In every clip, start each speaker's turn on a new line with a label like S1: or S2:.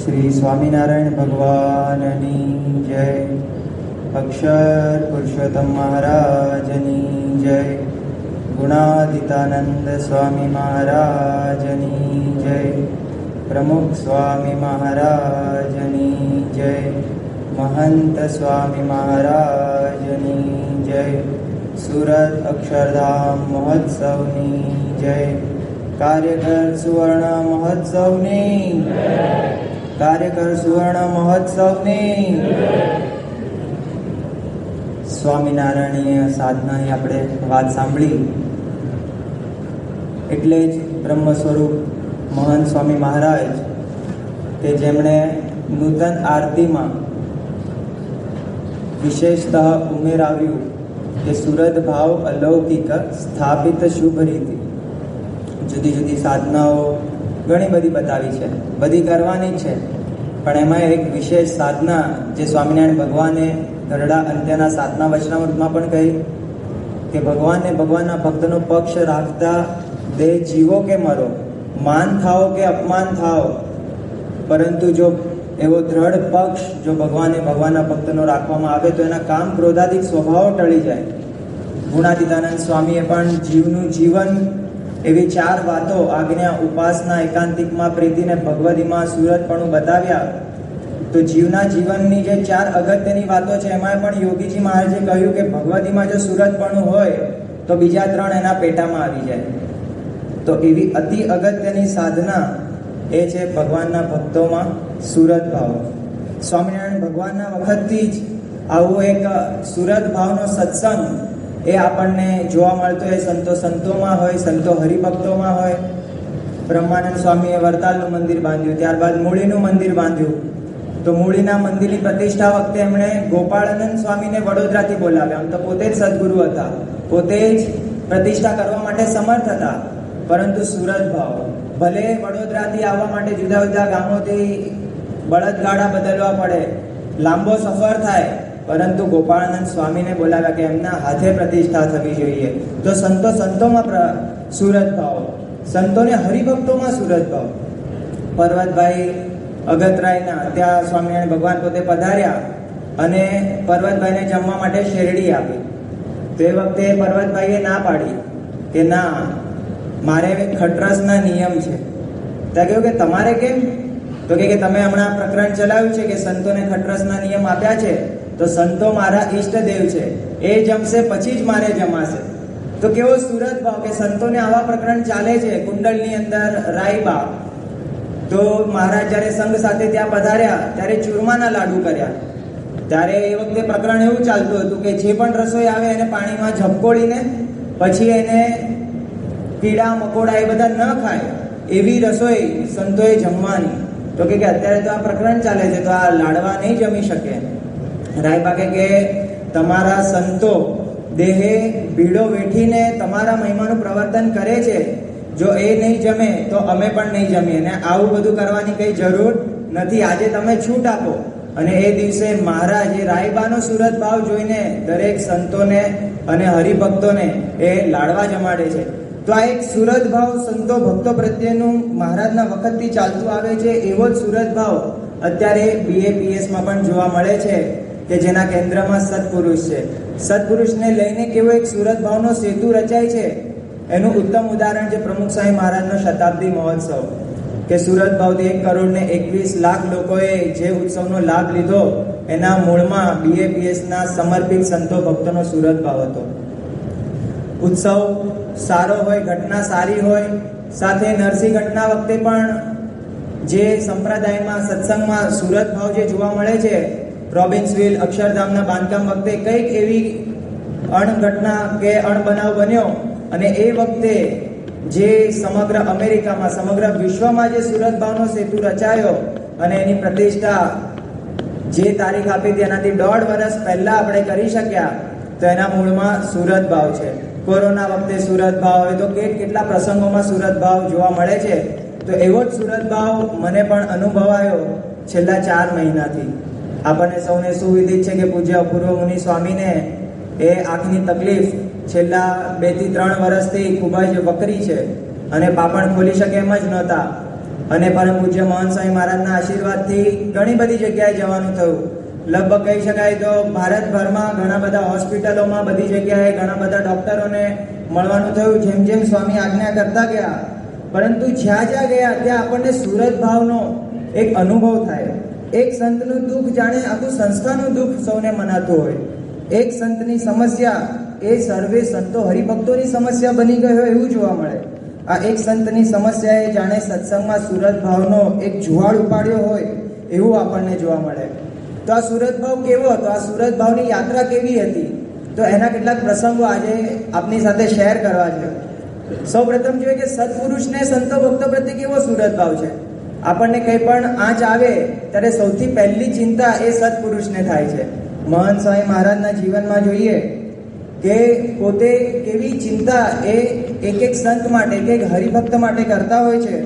S1: શ્રી સ્વામિનારાયણ ભગવાનની જય. અક્ષર પુરુષોત્તમ મહારાજની જય. ગુણાતીતાનંદ સ્વામી મહારાજની જય. પ્રમુખ સ્વામી મહારાજની જય. મહંત સ્વામી મહારાજની જય. સુરત અક્ષરધામ મહોત્સવની જય. કાર્યકર સુવર્ણ મહોત્સવની, કાર્યકર સુવર્ણ મહોત્સવની. સ્વામિનારાયણીય સાધનાની આપણે વાત સાંભળી, એટલે જ બ્રહ્મ સ્વરૂપ મહંત સ્વામી મહારાજ કે જેમણે નૂતન આરતીમાં વિશેષતઃ ઉમેરાવ્યું કે સુરત ભાવ અલૌકિક સ્થાપિત શુભ રીતિ. જુદી જુદી સાધનાઓ ઘણી બધી બતાવી છે, બધી કરવાની જ છે, પણ એમાં એક વિશેષ સાધના જે સ્વામિનારાયણ ભગવાને ગરડા અંત્યના સાધના વચનામૃતમાં પણ કહી કે ભગવાનને ભગવાનના ભક્તનો પક્ષ રાખતા દેહ જીવો કે મરો, માન થાઓ કે અપમાન થાઓ, પરંતુ જો એવો દ્રઢ પક્ષ જો ભગવાનના ભક્તનો રાખવામાં આવે તો એના કામ ક્રોધાદિક સ્વભાવો ટળી જાય. ગુણાતીતાનંદ સ્વામીએ પણ જીવનું જીવન એવી 4 વાતો આજ્ઞા, ઉપાસના, એકાંતિકમાં, પ્રીતિને ભગવદીમાં, સુરતપણું બતાવ્યા. તો જીવના જીવનની જે 4 અગત્યની વાતો છે એમાં પણ યોગીજી મહારાજે કહ્યું કે ભગવદીમાં જો સુરતપણું હોય તો બીજા 3 એના પેટામાં આવી જાય. તો એવી અતિ અગત્યની સાધના એ છે ભગવાનના ભક્તોમાં સુરત ભાવ. સ્વામિનારાયણ ભગવાનના વખતથી જ આવું એક સુરત ભાવનો સત્સંગ એ આપણને જોવા મળતો હોય. સંતોમાં હોય, સંતો હરિભક્તોમાં હોય. બ્રહ્માનંદ સ્વામીએ વરતાલનું મંદિર બાંધ્યું, ત્યારબાદ મૂળીનું મંદિર બાંધ્યું. તો મૂળીના મંદિરની પ્રતિષ્ઠા વખતે એમણે ગોપાળાનંદ સ્વામીને વડોદરાથી બોલાવ્યા. આમ તો પોતે જ સદગુરુ હતા, પોતે જ પ્રતિષ્ઠા કરવા માટે સમર્થ હતા, પરંતુ સુરત ભાવ. ભલે વડોદરાથી આવવા માટે જુદા જુદા ગામોથી બળદગાડા બદલવા પડે, લાંબો સફર થાય, પરંતુ ગોપાળાનંદ સ્વામીને બોલાવ્યા કે એમના હાથે પ્રતિષ્ઠા થવી જોઈએ. તો સંતોમાં સુરત ભાવ, સંતોને હરિભક્તોમાં સુરત ભાવ. પર્વતભાઈ અગતરાયના ત્યાં સ્વામિનારાયણ ભગવાન પોતે પધાર્યા અને પર્વતભાઈને જમવા માટે શેરડી આપી. તો એ વખતે પર્વતભાઈએ ના પાડી કે ના, મારે ખટરસના નિયમ છે. ત્યાં કહ્યું કે તમારે કેમ? તો કે તમે હમણાં પ્રકરણ ચલાવ્યું છે કે સંતોને ખટરસના નિયમ આપ્યા છે, તો સંતો મારા ઈષ્ટદેવ છે, એ જમશે પછી જ મારે જમાશે. તો કેવો સુરત ભાવ કે સંતોને આવા પ્રકરણ ચાલે છે. કુંડલની અંદર રાયબા, તો મહારાજ જ્યારે સંઘ સાથે ત્યાં પધાર્યા ત્યારે ચૂરમાના લાડુ કર્યા. ત્યારે એ વખતે પ્રકરણ એવું ચાલતું હતું કે જે પણ રસોઈ આવે એને પાણીમાં ઝબકોડીને પછી એને કીડા મકોડા એ બધા ન ખાય એવી રસોઈ સંતોએ જમવાની. તો કે અત્યારે તો આ પ્રકરણ ચાલે છે, તો આ લાડવા નહીં જમી શકે. રાયબા કે તમારા સંતો દેહે ભીડો વેઠીને તમારા મહિમાનું પ્રવર્તન કરે છે, જો એ નહીં જમે તો અમે પણ નહીં જમીએ, ને આવું બધું કરવાની કઈ જરૂર નથી. આજે તમે છૂટ આપો. અને એ દિવસે મહારાજ એ રાયબાનો સુરત ભાવ જોઈને દરેક સંતોને અને હરિભક્તોને એ લાડવા જમાડે છે. તો આ એક સુરત ભાવ સંતો ભક્તો પ્રત્યેનું મહારાજના વખતથી ચાલતું આવે છે. એવો જ સુરત ભાવ અત્યારે BAPSમાં પણ જોવા મળે છે કે જેના કેન્દ્રમાં સત્પુરુષ છે. સત્પુરુષને લઈને કેવો એક સુરત ભાવનો સેતુ રચાય છે એનું ઉત્તમ ઉદાહરણ છે પ્રમુખ સ્વામી મહારાજનો શતાબ્દી મહોત્સવ. કે સુરત ભાવથી 1,21,00,000 લોકોએ જે ઉત્સવનો લાભ લીધો એના મૂળમાં BAPSના સમર્પિત સંતો ભક્તોનો સુરત ભાવ હતો. ઉત્સવ સારો હોય, ઘટના સારી હોય, સાથે નરસિંહ ઘટના વખતે પણ જે સંપ્રદાયમાં સત્સંગમાં સુરત ભાવ જે જોવા મળે છે, રોબિન્સવિલ અક્ષરધામના બાંધકામ વખતે કંઈક એવી અણઘટના કે અણબનાવ બન્યો અને એ વખતે જે સમગ્ર અમેરિકામાં, સમગ્ર વિશ્વમાં જે સુરત ભાવનો સેતુ રચાયો અને એની પ્રતિષ્ઠા જે તારીખ આપી તેનાથી 1.5 વર્ષ પહેલા આપણે કરી શક્યા, તો એના મૂળમાં સુરત ભાવ છે. કોરોના વખતે સુરત ભાવ, હવે તો કેટલા પ્રસંગોમાં સુરત ભાવ જોવા મળે છે. તો એવો જ સુરત ભાવ મને પણ અનુભવાયો છેલ્લા 4 મહિનાથી. આપણને સૌને સુવિદિત છે કે પૂજ્ય અપૂર્વ મુનિ સ્વામીને એ આંખની તકલીફ છેલ્લા 2 થી 3 વર્ષથી ખૂબ જ વકરી છે અને પાપણ ખોલી શકે એમ જ નહોતા. અને પરમ પૂજ્ય મહંત સ્વામી મહારાજના આશીર્વાદથી ઘણી બધી જગ્યાએ જવાનું થયું. લગભગ કહી શકાય તો ભારતભરમાં ઘણા બધા હોસ્પિટલોમાં બધી જગ્યાએ ઘણા બધા ડૉક્ટરોને મળવાનું થયું. જેમ જેમ સ્વામી આજ્ઞા કરતા ગયા, પરંતુ જ્યાં જ્યાં ગયા ત્યાં આપણને સુરત ભાવનો એક અનુભવ થાય. એક સંતનું દુઃખ જાણે આખું સંસ્થાનું દુઃખ સૌને મનાતું હોય. એક સંતની સમસ્યા એ સર્વે સંતો હરિભક્તોની સમસ્યા બની ગઈ હોય એવું જોવા મળે. આ એક સંતની સમસ્યાએ જાણે સત્સંગમાં સુરત ભાવનો એક જુવાળ ઉપાડ્યો હોય એવું આપણને જોવા મળે. તો આ સુરત ભાવ કેવો હતો? આ સુરત ભાવની યાત્રા કેવી હતી? તો એના કેટલાક પ્રસંગો આજે આપની સાથે શેર કરવા છે. સૌ પ્રથમ જોઈએ કે સત્પુરુષને સંતો ભક્તો પ્રત્યે કેવો સુરત ભાવ છે. આપણને કંઈ પણ આંચ આવે ત્યારે સૌથી પહેલી ચિંતા એ સત્પુરુષને થાય છે. મહંત સ્વામી મહારાજના જીવનમાં જોઈએ કે પોતે કેવી ચિંતા એ એક એક સંત માટે, એક એક હરિભક્ત માટે કરતા હોય છે.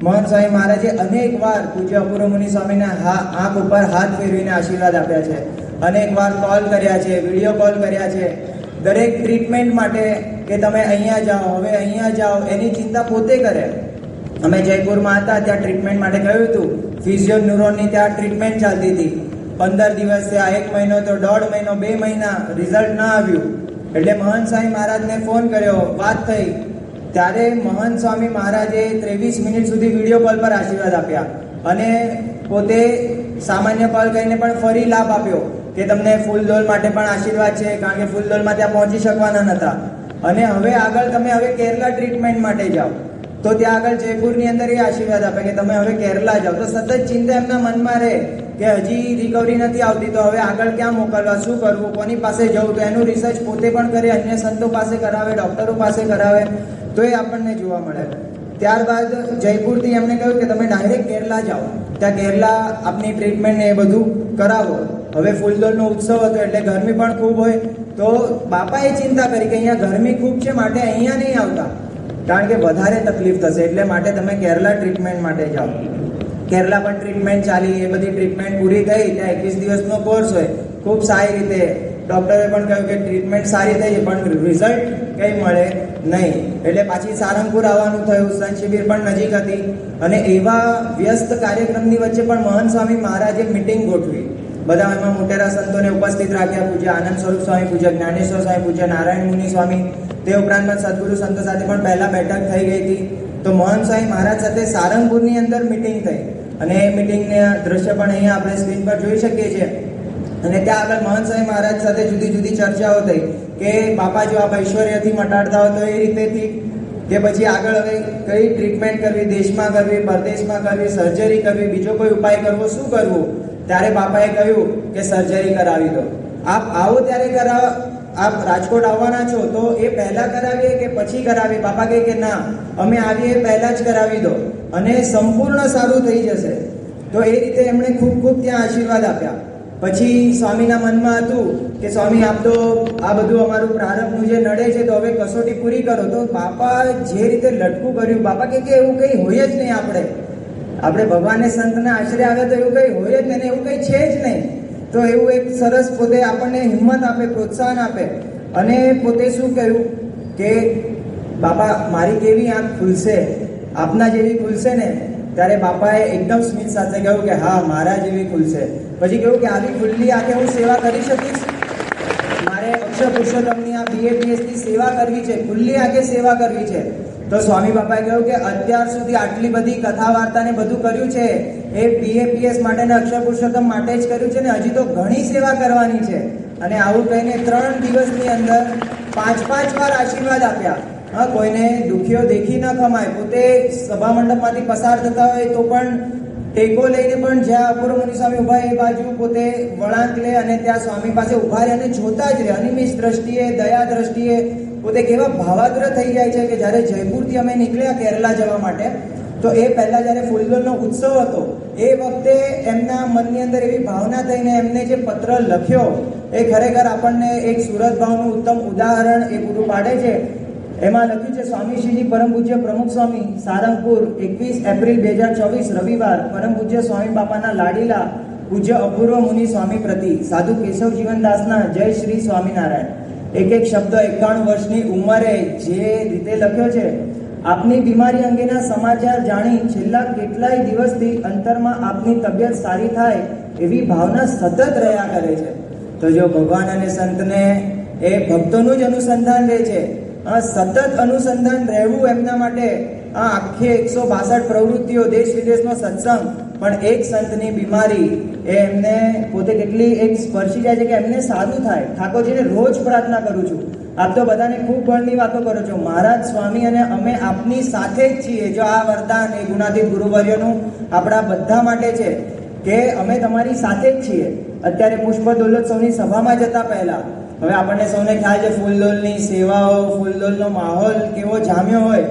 S1: મહંત સ્વામી મહારાજે અનેક વાર પૂજ્ય અપૂર્વ મુનિ સ્વામીને આંખ ઉપર હાથ ફેરવીને આશીર્વાદ આપ્યા છે. અનેક વાર કોલ કર્યા છે, વિડીયો કોલ કર્યા છે. દરેક ટ્રીટમેન્ટ માટે કે તમે અહીંયા જાઓ, હવે અહીંયા જાઓ, એની ચિંતા પોતે કરે. અમે જયપુરમાં હતા ત્યાં ટ્રીટમેન્ટ માટે ગયું હતું. ફિઝિયો ન્યુરોનની ત્યાં ટ્રીટમેન્ટ ચાલતી હતી. 15 દિવસ થયા, 1 મહિનો તો 1.5 મહિનો, 2 મહિના, રિઝલ્ટ ના આવ્યું. એટલે મહંત સ્વામી મહારાજને ફોન કર્યો, વાત થઈ. ત્યારે મહંત સ્વામી મહારાજે 23 મિનિટ સુધી વિડીયો કોલ પર આશીર્વાદ આપ્યા અને પોતે સામાન્ય કોલ કરીને પણ ફરી લાભ આપ્યો કે તમને ફૂલદોલ માટે પણ આશીર્વાદ છે, કારણ કે ફૂલદોલમાં ત્યાં પહોંચી શકવાના નહોતા. અને હવે આગળ તમે હવે કેરલા ટ્રીટમેન્ટ માટે જાઓ, તો ત્યાં આગળ જયપુરની અંદર એ આશીર્વાદ આપે કે તમે હવે કેરલા જાઓ. તો સતત ચિંતા એમના મનમાં રહે કે હજી રિકવરી નથી આવતી, તો હવે આગળ ક્યાં મોકલવા, શું કરવું, કોની પાસે જવું. તો એનું રિસર્ચ પોતે પણ કરે, અન્ય સંતો પાસે કરાવે, ડૉક્ટરો પાસે કરાવે, તો એ આપણને જોવા મળે. ત્યારબાદ જયપુરથી એમણે કહ્યું કે તમે ડાયરેક્ટ કેરલા જાઓ, ત્યાં કેરલા આપની ટ્રીટમેન્ટ ને એ બધું કરાવો. હવે ફૂલદોલનો ઉત્સવ હતો એટલે ગરમી પણ ખૂબ હોય. તો બાપાએ ચિંતા કરી કે અહીંયા ગરમી ખૂબ છે, માટે અહીંયા નહીં આવતા, કારણ કે વધારે તકલીફ થશે, એટલે માટે તમે કેરલા ટ્રીટમેન્ટ માટે જાઓ. કેરલા પણ ટ્રીટમેન્ટ ચાલી, એ બધી ટ્રીટમેન્ટ પૂરી થઈ. ત્યાં 21 દિવસનો કોર્સ હોય, ખૂબ સારી રીતે ડૉક્ટરે પણ કહ્યું કે ટ્રીટમેન્ટ સારી થઈ, પણ રિઝલ્ટ કંઈ મળે નહીં. એટલે પાછી સારંગપુર આવવાનું થયું. સંત શિબિર પણ નજીક હતી અને એવા વ્યસ્ત કાર્યક્રમની વચ્ચે પણ મહંત સ્વામી મહારાજે મિટિંગ ગોઠવી. બધા એમાં મોટેરા સંતોને ઉપસ્થિત રાખ્યા. પૂજ્ય આનંદ સ્વરૂપ સ્વામી, પૂજ્ય જ્ઞાનેશ્વર સ્વામી, પૂજ્ય નારાયણ મુનિ સ્વામી, તે ઉપરાંત સદગુરુ સંતો સાથે પણ પહેલા બેઠક થઈ ગઈ હતી. તો મહંત સ્વામી મહારાજ સાથે સારંગપુરની અંદર મિટિંગ થઈ અને એ મિટિંગના દ્રશ્ય પણ અહીંયા આપણે સ્ક્રીન પર જોઈ શકીએ છીએ. અને ત્યાં આગળ મહંત સ્વામી મહારાજ સાથે જુદી જુદી ચર્ચાઓ થઈ કે બાપા જો આપ ઐશ્વર્યથી મટાડતા હોય તો એ રીતેથી, કે પછી આગળ હવે કઈ ટ્રીટમેન્ટ કરવી, દેશમાં કરવી, પરદેશમાં કરવી, સર્જરી કરવી, બીજો કોઈ ઉપાય કરવો, શું કરવું. ત્યારે બાપાએ કહ્યું કે સર્જરી કરાવી દો. આપ આવો ત્યારે આપ રાજકોટ આવવાના છો તો એ પહેલા કરાવીએ કે પછી કરાવીએ? બાપા કહે કે ના, અમે આવીએ પહેલા જ કરાવી દો અને સંપૂર્ણ સારું થઈ જશે. તો એ રીતે એમણે ખૂબ ખૂબ ત્યાં આશીર્વાદ આપ્યા. પછી સ્વામીના મનમાં હતું કે સ્વામી આપ તો આ બધું અમારું પ્રારંભનું જે નડે છે તો હવે કસોટી પૂરી કરો. તો બાપા જે રીતે લટકું કર્યું, બાપા કે એવું કંઈ હોય જ નહીં. આપણે ભગવાનને સંતના આશરે આવે તો એવું કંઈ હોય જ નહીં, એવું કંઈ છે જ નહીં. તો એવું એક સરસ પોતે આપણને હિંમત આપે, પ્રોત્સાહન આપે. અને પોતે શું કહ્યું કે બાપા મારી કેવી આંખ ખુલશે, આપના જેવી ખુલશે ને? ત્યારે બાપાએ એકદમ સ્મિત સાથે કહ્યું કે હા, મારા જેવી ખુલશે. પછી કહ્યું કે આવી ખુલ્લી આંખે હું સેવા કરી શકીશ? મારે અક્ષર પુરુષોત્તમની આ BAPS ની સેવા કરવી છે, ખુલ્લી આંખે સેવા કરવી છે. તો સ્વામી બાપાએ કહ્યું કે અત્યાર સુધી આટલી બધી કથા વાર્તા ને બધું કર્યું છે એ BAPS માટે ને અક્ષર પુરુષોત્તમ માટે જ કર્યું છે ને, હજી તો ઘણી સેવા કરવાની છે. અને આવું કહીને 3 દિવસની અંદર 5 વાર આશીર્વાદ આપ્યા. હા, કોઈને દુખીઓ દેખી ન ખમાય. પોતે સભા મંડપમાંથી પસાર થતા હોય તો પણ ટેકો લઈને પણ જ્યાં અપૂર્વ મુનિ સ્વામી ઉભા એ બાજુ પોતે વળાંક લે અને ત્યાં સ્વામી પાસે ઉભા રહે અને જોતા જ રહે. અનિમિષ દ્રષ્ટિએ, દયા દ્રષ્ટિએ પોતે કેવા ભાવાગ્ર થઈ જાય છે કે જ્યારે જયપુરથી અમે નીકળ્યા કેરલા જવા માટે, તો એ પહેલા જ્યારે ફૂલદોલનો ઉત્સવ હતો એ વખતે એમના મનની અંદર એવી ભાવના થઈને એમને જે પત્ર લખ્યો એ ખરેખર આપણને એક સુરત ભાવનું ઉત્તમ ઉદાહરણ એ પૂરું પાડે છે. એમાં લખ્યું છે, સ્વામી શ્રીજી પરમ પૂજ્ય પ્રમુખ સ્વામી, સારંગપુર, 21 એપ્રિલ 2024 રવિવાર. પરમ પૂજ્ય સ્વામી બાપાના લાડીલા પૂજ્ય અપૂર્વ મુનિ સ્વામી પ્રતિ સાધુ કેશવ જીવનદાસના જય શ્રી સ્વામિનારાયણ. એક શબ્દ 91 વર્ષની ઉંમરે જે રીતે લખ્યો છે આપની બીમારી અંગેના સમાચાર જાણી છેલ્લા કેટલાય દિવસથી અંતરમાં આપની તબિયત સારી થાય એવી ભાવના સતત રહ્યા કરે છે. તો જો ભગવાન અને સંતને એ ભક્તોનું જ અનુસંધાન રહે છે. સતત અનુસંધાન રહેવું એમના માટે આ આખી 162 પ્રવૃત્તિઓ, દેશ વિદેશનો સત્સંગ, પણ એક સંતની બીમારી એ એમને પોતે કેટલી એક સ્પર્શી જાય છે કે એમને સારું થાય. ઠાકોરજીને રોજ પ્રાર્થના કરું છું. આપ તો બધાને ખૂબ બળની વાતો કરો છો. મહારાજ સ્વામી અને અમે આપની સાથે જ છીએ. જો આ વરદાન એ ગુણાતીત ગુરુવર્યનું આપણા બધા માટે છે કે અમે તમારી સાથે જ છીએ. અત્યારે પુષ્પ દોલોત્સવની સભામાં જતા પહેલા હવે આપણને સૌને ખ્યાલ છે ફૂલદોલની સેવાઓ, ફૂલદોલનો માહોલ કેવો જામ્યો હોય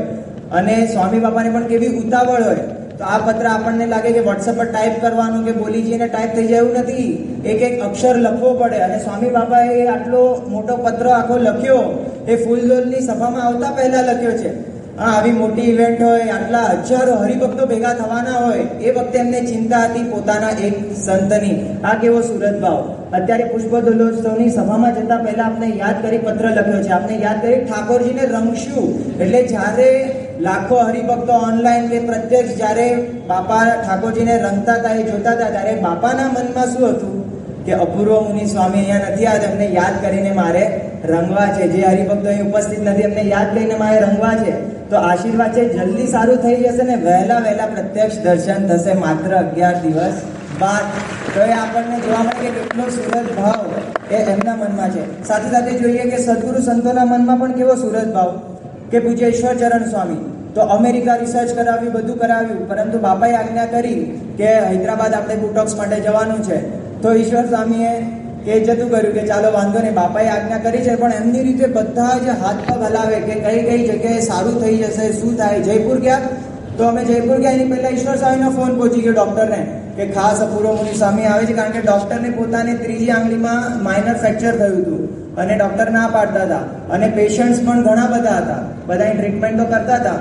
S1: અને સ્વામી બાપાને પણ કેવી ઉતાવળ હોય. તો આ પત્ર આપણને લાગે કે વોટ્સએપ પર ટાઈપ કરવાનું કે બોલી જઈને ટાઈપ થઈ જાય એવું નથી. એક એક અક્ષર લખવો પડે અને સ્વામી બાપાએ આટલો મોટો પત્ર આખો લખ્યો એ ફૂલદોલની સભામાં આવતા પહેલા લખ્યો છે. આવી મોટી ઇવેન્ટ હોય, આટલા હજારો હરિભક્તો ભેગા થવાના હોય, એ વખતે એમને ચિંતા હતી પોતાના એક સંતની. આ કેવો સુરત ભાવ. અત્યારે પુષ્પ દોલોત્સવની સભામાં જતા પહેલા આપણે યાદ કરી પત્ર લખ્યો છે. આપણે યાદ કરી ઠાકોરજીને રંગશું. એટલે જ્યારે લાખો હરિભક્તો ઓનલાઈન કે પ્રત્યક્ષ જ્યારે બાપા ઠાકોરજીને રંગતા હતા, એ જોતા હતા, ત્યારે બાપાના મનમાં શું હતું કે અપૂર્વ મુનિ સ્વામી અહીંયા નથી, આજ એમને યાદ કરીને મારે રંગવા છે. જે હરિભક્તો અહીં ઉપસ્થિત નથી એમને યાદ કરીને મારે રંગવા છે. તો આશીર્વાદ છે જલ્દી સારું થઈ જશે ને વહેલા પ્રત્યક્ષ દર્શન થશે માત્ર 11 દિવસ બાદ. તો એ આપણને જોવા મળે કે કેટલો સુરત ભાવ એ એમના મનમાં છે. સાથે સાથે જોઈએ કે સદગુરુ સંતોના મનમાં પણ કેવો સુરત ભાવ કે પૂજ્ય ઈશ્વરચરણ સ્વામી તો અમેરિકા રિસર્ચ કરાવ્યું, બધું કરાવ્યું, પરંતુ બાપાએ આજ્ઞા કરી કે હૈદરાબાદ આપણે બોટોક્સ માટે જવાનું છે. તો ઈશ્વર સ્વામીએ એ જતું કર્યું કે ચાલો વાંધો નહીં, બાપાએ આજ્ઞા કરી છે, પણ એમની રીતે બધા જ હાથ પગ હલાવે કે કઈ કઈ જગ્યાએ સારું થઈ જશે, શું થાય. જયપુર ગયા તો અમે જયપુર ગયા એની પહેલા ઈશ્વર સ્વામીનો ફોન પહોંચી ગયો ડૉક્ટરને કે ખાસ અપૂર્વ મુનિ સ્વામી આવે છે, કારણ કે ડૉક્ટરને પોતાને ત્રીજી આંગળીમાં માઇનર ફ્રેક્ચર થયું હતું અને ડૉક્ટર ના પાડતા હતા અને પેશન્ટ્સ પણ ઘણા બધા હતા, બધાની ટ્રીટમેન્ટ તો કરતા હતા,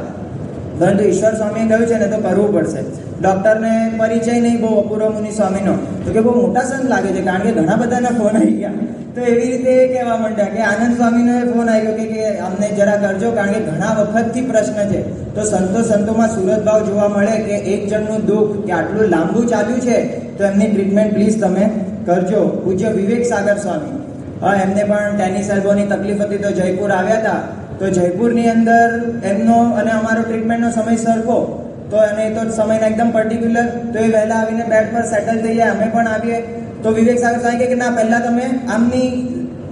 S1: પરંતુ ઈશ્વર સ્વામીએ કહ્યું છે ને તો કરવું પડશે. ડૉક્ટરને પરિચય નહીં બહુ અપૂર્વ મુનિ સ્વામીનો, તો કે બહુ મોટા સંત લાગે છે, કારણ કે ઘણા બધાના ફોન આવી ગયા. તો એવી રીતે એ કહેવા માંડ્યા કે આનંદ સ્વામીનો ફોન આવ્યો કે અમને જરા કરજો, કારણ કે ઘણા વખતથી પ્રશ્ન છે. તો સંતોમાં સુરત ભાવ જોવા મળે કે એક જણનું દુઃખ કે આટલું લાંબુ ચાલ્યું છે તો એમની ટ્રીટમેન્ટ પ્લીઝ તમે કરજો. પૂજ્ય વિવેક સાગર સ્વામી, એમને પણ ટેનિસ એલ્બોની તકલીફ હતી તો જયપુર આવ્યા હતા. તો જયપુરની અંદર એમનો અને અમારો ટ્રીટમેન્ટનો સમય સરખો, તો અને તો સમયના એકદમ પર્ટિક્યુલર, તો એ વહેલા આવીને બેડ પર સેટલ થઈ જાય, અમે પણ આવીએ. તો વિવેક સાગર સ્વામી કે ના, પહેલાં તમે આમની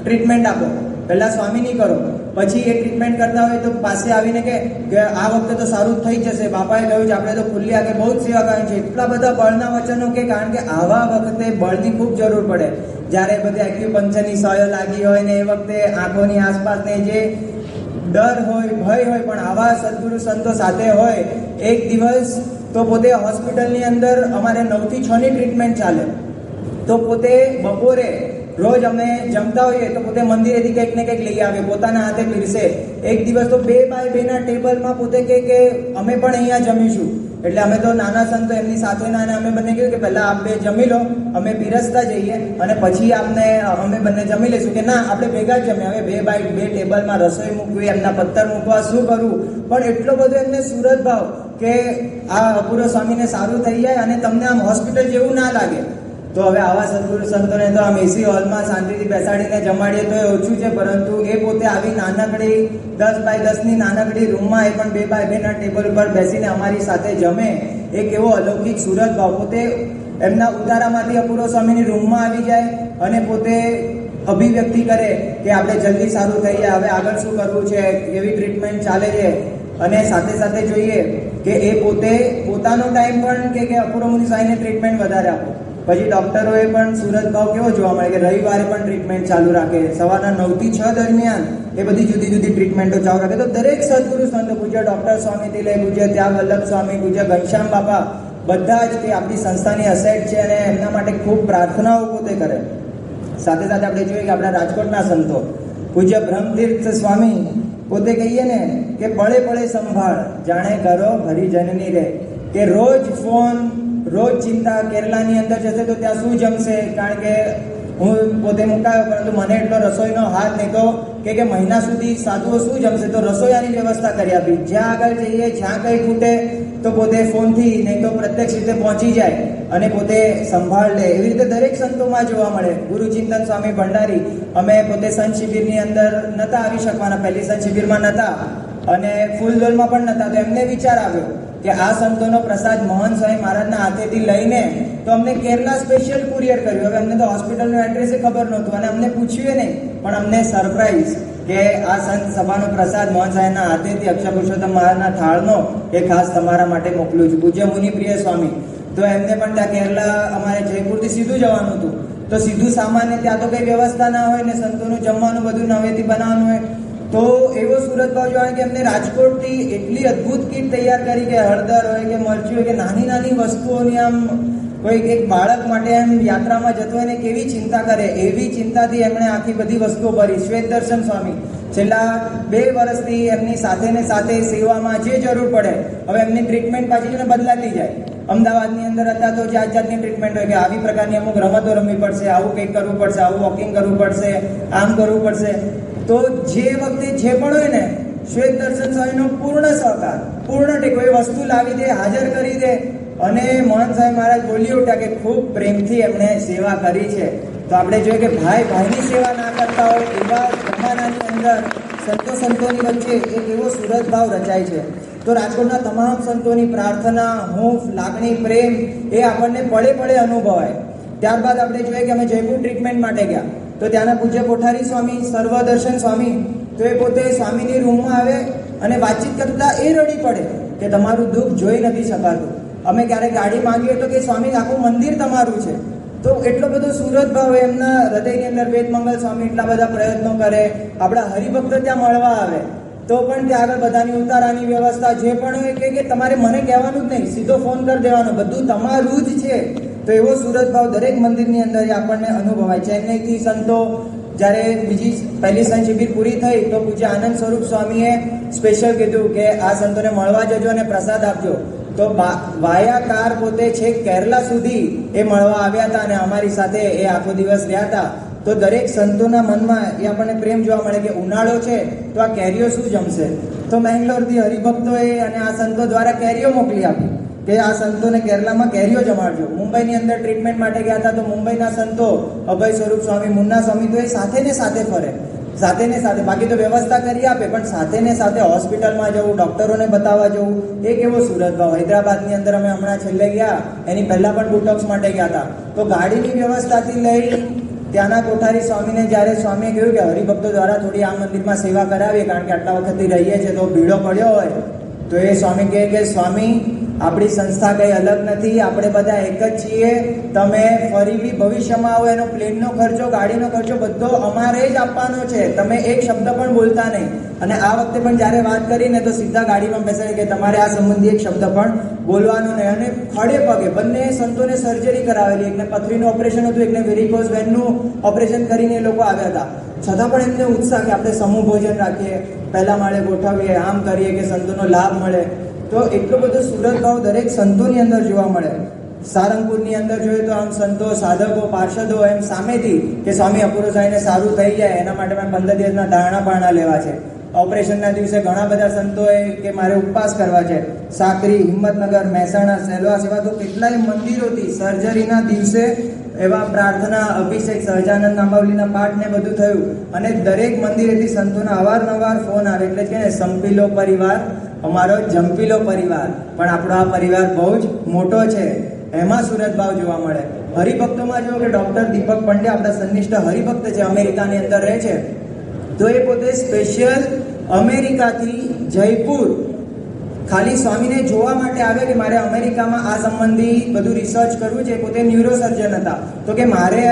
S1: ટ્રીટમેન્ટ આપો, પહેલાં સ્વામીની કરો, પછી એ ટ્રીટમેન્ટ કરતા હોય તો પાસે આવીને કે આ વખતે તો સારું થઈ જશે, બાપાએ કહ્યું છે આપણે તો ખુલ્લી આંખે બહુ જ સેવા કરવાની છે. એટલા બધા બળના વચનો કે કારણ કે આવા વખતે બળની ખૂબ જરૂર પડે. જ્યારે બધી એક્યુપંક્ચરની સોયો લાગી હોય ને એ વખતે આંખોની આસપાસને જે ડર હોય, ભય હોય, પણ આવા સદગુરુ સંતો સાથે હોય. એક દિવસ તો પોતે હોસ્પિટલની અંદર અમારે 9 થી 6 ની ટ્રીટમેન્ટ ચાલે, તો પોતે બપોરે રોજ અમે જમતા હોઈએ તો પોતે મંદિરેથી કંઈક ને કંઈક લઈ આવે, પોતાના હાથે પીરસે. એક દિવસ તો 2x2 ના ટેબલમાં પોતે કે અમે પણ અહીંયા જમીશું. એટલે અમે તો નાના સંતો એમની સાથેના, અને અમે બંને કહ્યું કે પહેલાં આપ બે જમી લો, અમે પીરસતા જઈએ અને પછી આપને અમે બંને જમી લઈશું. કે ના, આપણે ભેગા જ જમીએ. હવે 2x2 ટેબલમાં રસોઈ મૂકવી, એમના પથ્થર મૂકવા, શું કરવું. પણ એટલો બધો એમને સુરત ભાવ કે આ અપૂર્વ સ્વામીને સારું થઈ જાય અને તમને આમ હોસ્પિટલ જેવું ના લાગે. તો હવે આવા સદગુરુ સંતોને તો આમ એસી હોલમાં શાંતિથી બેસાડીને જમાડીએ તો એ ઓછું છે, પરંતુ એ પોતે આવી નાનકડી 10x10 ની નાનકડી રૂમમાં, એ પણ 2x2 ના ટેબલ ઉપર બેસીને અમારી સાથે જમે. એક એવો અલૌકિક સુરત ભાવ. પોતે એમના ઉતારામાંથી અપૂર્વ સ્વામીની રૂમમાં આવી જાય અને પોતે અભિવ્યક્તિ કરે કે આપણે જલ્દી સારું થઈ જાય, હવે આગળ શું કરવું છે, એવી ટ્રીટમેન્ટ ચાલે છે. અને સાથે સાથે જોઈએ કે એ પોતે પોતાનો ટાઈમ પણ કે અપૂર્વ મુનિ સ્વામીને ટ્રીટમેન્ટ વધારે આપો. પછી ડૉક્ટરોએ પણ સુરત ભાવ કેવો જોવા મળે કે રવિવારે પણ ટ્રીટમેન્ટ ચાલુ રાખે, સવારના 9 થી 6 દરમિયાન એ બધી જુદી જુદી ટ્રીટમેન્ટો ચાલુ રાખે. તો દરેક સદગુરુ સંતો, પૂજ્ય ડૉક્ટર સ્વામીથી લઈ પૂજ્ય ત્યાગ વલ્લભ સ્વામી, પૂજ્ય ઘનશ્યામ બાપા, બધા જ તે આપણી સંસ્થાની અસેટ છે અને એમના માટે ખૂબ પ્રાર્થનાઓ પોતે કરે. સાથે સાથે આપણે જોઈએ કે આપણા રાજકોટના સંતો, પૂજ્ય બ્રહ્મતીર્થ સ્વામી પોતે કહીએ ને કે પળે પળે સંભાળ, જાણે કરો હરિજનની રે. કે રોજ ફોન, રોજ ચિંતા, કેરલાની અંદર જશે તો ત્યાં શું જમશે, કારણ કે હું પોતે મુકાયો, પરંતુ મને એટલો રસોઈનો હાથ નહીં તો કે મહિના સુધી સાધુઓ શું જમશે, તો રસોઈયાની વ્યવસ્થા કરી આપી. જ્યાં આગળ જઈએ, જ્યાં કંઈ ખૂટે તો પોતે ફોનથી નહીં તો પ્રત્યક્ષ રીતે પહોંચી જાય અને પોતે સંભાળ લે. એવી રીતે દરેક સંતોમાં જોવા મળે. ગુરુચિંતન સ્વામી ભંડારી, અમે પોતે સંત શિબિરની અંદર નહોતા આવી શકવાના, પહેલી સંત શિબિરમાં નહોતા અને ફૂલદોલમાં પણ નહોતા, તો એમને વિચાર આવ્યો કે આ સંતોનો પ્રસાદ મોહન સ્વામી મહારાજના હાથેથી લઈને તો અમને કેરલા સ્પેશિયલ કુરિયર કર્યું. હવે અમને તો હોસ્પિટલનું એડ્રેસ ખબર નહોતું અને અમને પૂછ્યું નહીં, પણ અમને સરપ્રાઈઝ કે આ સંત સભાનો પ્રસાદ મોહન સાહેબના હાથેથી અક્ષર પુરુષોત્તમ મહારાજના થાળનો એ ખાસ તમારા માટે મોકલું છું. પૂજ્ય મુનિપ્રિય સ્વામી, તો એમને પણ ત્યાં કેરલા અમારે જયપુરથી સીધું જવાનું હતું, તો સીધું સામાન્ય ત્યાં તો કંઈ વ્યવસ્થા ના હોય ને સંતોનું જમવાનું બધું નવેથી બનાવવાનું હોય, તો એવો સુરત ભાવ જોવા કે એમને રાજકોટથી એટલી અદ્ભુત કીટ તૈયાર કરી કે હળદર હોય કે મરચું હોય કે નાની નાની વસ્તુઓની આમ કોઈ એક બાળક માટે એમ યાત્રામાં જતો હોય ને કેવી ચિંતા કરે, એવી ચિંતાથી એમણે આખી બધી વસ્તુઓ ભરી. શ્વેત દર્શન સ્વામી છેલ્લા 2 વર્ષથી એમની સાથે ને સાથે સેવામાં જે જરૂર પડે, હવે એમની ટ્રીટમેન્ટ પાછી ને બદલાતી જાય. અમદાવાદની અંદર હતા તો જાત જાતની ટ્રીટમેન્ટ હોય કે આવી પ્રકારની અમુક રમતો રમવી પડશે, આવું કંઈક કરવું પડશે, આવું વોકિંગ કરવું પડશે, આમ કરવું પડશે. તો જે વખતે જે પણ હોય ને, શ્વેત દર્શન સ્વામીનો પૂર્ણ સહકાર, પૂર્ણ ટેકો, એ વસ્તુ લાવી દે, હાજર કરી દે. અને મોહન સાહેબ મહારાજ બોલી ઉઠ્યા કે ખૂબ પ્રેમથી એમણે સેવા કરી છે. તો આપણે જોઈએ કે ભાઈ ભાઈની સેવા ના કરતા હોય એવા જમાનાની અંદર સંતોની વચ્ચે એક એવો સુરત ભાવ રચાય છે. તો રાજકોટના તમામ સંતોની પ્રાર્થના, હૂંફ, લાગણી, પ્રેમ એ આપણને પડે પડે અનુભવાય. ત્યારબાદ આપણે જોઈએ કે અમે જયપુર ટ્રીટમેન્ટ માટે ગયા, તો ત્યાંના પૂજ્ય કોઠારી સ્વામી, સર્વદર્શન સ્વામી, તો એ પોતે સ્વામીની રૂમમાં આવે અને વાતચીત કરતા એ રડી પડે કે તમારું દુઃખ જોઈ નથી શકાતું. અમે ક્યારેક ગાડી માંગીએ તો કે સ્વામી આખું મંદિર તમારું છે. તો એટલો બધો સુરત ભાવ એમના હૃદયની અંદર. વેદમંગલ સ્વામી એટલા બધા પ્રયત્નો કરે, આપણા હરિભક્તો ત્યાં મળવા આવે તો પણ ત્યાં આગળ બધાની ઉતારાની વ્યવસ્થા જે પણ હોય કે તમારે મને કહેવાનું જ નહીં, સીધો ફોન કરી દેવાનો, બધું તમારું જ છે. તો એવો સુરત ભાવ દરેક મંદિરની અંદર આપણને અનુભવાય. ચેન્નઈથી સંતો જ્યારે બીજી પહેલી સંત શિબિર પૂરી થઈ તો પૂજ્ય આનંદ સ્વરૂપ સ્વામીએ સ્પેશિયલ કીધું કે આ સંતોને મળવા જજો અને પ્રસાદ આપજો. તો વાયા કાર પોતે છેક કેરલા સુધી એ મળવા આવ્યા હતા અને અમારી સાથે એ આખો દિવસ રહ્યા હતા. તો દરેક સંતોના મનમાં એ આપણને પ્રેમ જોવા મળે કે ઉનાળો છે તો આ કેરીઓ શું જમશે. તો મેંગ્લોરથી હરિભક્તોએ અને આ સંતો દ્વારા કેરીઓ મોકલી આપી કે આ સંતોને કેરલામાં કેરીઓ જમાડજો. મુંબઈની અંદર ટ્રીટમેન્ટ માટે ગયા હતા તો મુંબઈના સંતો અભય સ્વરૂપ સ્વામી, મુન્ના સ્વામી, તો એ સાથે ને સાથે ફરે, સાથે ને સાથે, બાકી તો વ્યવસ્થા કરી આપે પણ સાથે ને સાથે હોસ્પિટલમાં જવું, ડોક્ટરોને બતાવવા જવું, એક એવો સુરત ભાવ. હૈદરાબાદની અંદર અમે હમણાં છેલ્લે ગયા, એની પહેલા પણ બોટોક્સ માટે ગયા હતા, તો ગાડીની વ્યવસ્થાથી લઈ ત્યાંના કોઠારી સ્વામીને જ્યારે સ્વામીએ કહ્યું કે હરિભક્તો દ્વારા થોડી આ મંદિરમાં સેવા કરાવીએ કારણ કે આટલા વખતથી રહીએ છીએ તો ભીડો પડ્યો હોય, તો એ સ્વામી કહે કે સ્વામી આપણી સંસ્થા કંઈ અલગ નથી, આપણે બધા એક જ છીએ. તમે ફરી બી ભવિષ્યમાં આવો એનો પ્લેનનો ખર્ચો, ગાડીનો ખર્ચો બધો અમારે જ આપવાનો છે, તમે એક શબ્દ પણ બોલતા નહીં. અને આ વખતે પણ જ્યારે વાત કરીને તો સીધા ગાડીમાં બેસાડી કે તમારે આ સંબંધી એક શબ્દ પણ બોલવાનો નહીં. અને ખડે પગે બંને સંતોને સર્જરી કરાવેલી, એકને પથરીનું ઓપરેશન હતું, એકને વેરિકોઝ વેનનું ઓપરેશન કરીને એ લોકો આવ્યા હતા. છતાં પણ એમને ઉત્સાહ કે આપણે સમૂહ ભોજન રાખીએ, પહેલા માળે ગોઠવીએ, આમ કરીએ કે સંતોનો લાભ મળે. તો એટલો બધો સુરત ભાવ દરેક સંતોની અંદર જોવા મળે. સારંગપુરની અંદર જોઈએ તો આમ સંતો, સાધકો, પાર્ષદો એમ સામેથી કે સ્વામી અપૂર્વ સાહેબને સારું થઈ જાય એના માટે મેં 15 દિવસના દાણા પાણા લેવા છે. ઓપરેશનના દિવસે ઘણા બધા સંતોએ કે મારે ઉપવાસ કરવા છે. સાકરી, હિંમતનગર, મહેસાણા, સેલવાસ એવા તો કેટલાય મંદિરોથી સર્જરીના દિવસે એવા પ્રાર્થના, અભિષેક, સહજાનંદ નામાવલીના પાઠ ને બધું થયું. અને દરેક મંદિરેથી સંતોના અવારનવાર ફોન આવે, એટલે કે સંપીલો પરિવાર અમારો જંપીલો પરિવાર, પણ આપણો આ પરિવાર બહુ જ મોટો છે. એમાં સુરત ભાવ જોવા મળે. હરિભક્તોમાં જો કે ડૉક્ટર દીપક પંડ્યા આપણા સન્નિષ્ઠ હરિભક્ત છે, અમેરિકાની અંદર રહે છે, તો એ પોતે સ્પેશિયલ અમેરિકાથી જયપુર ખાલી સ્વામીને જોવા માટે આવે કે મારે અમેરિકામાં આ સંબંધી બધું રિસર્ચ કરવું છે. પોતે ન્યુરોસર્જન હતા, તો કે મારે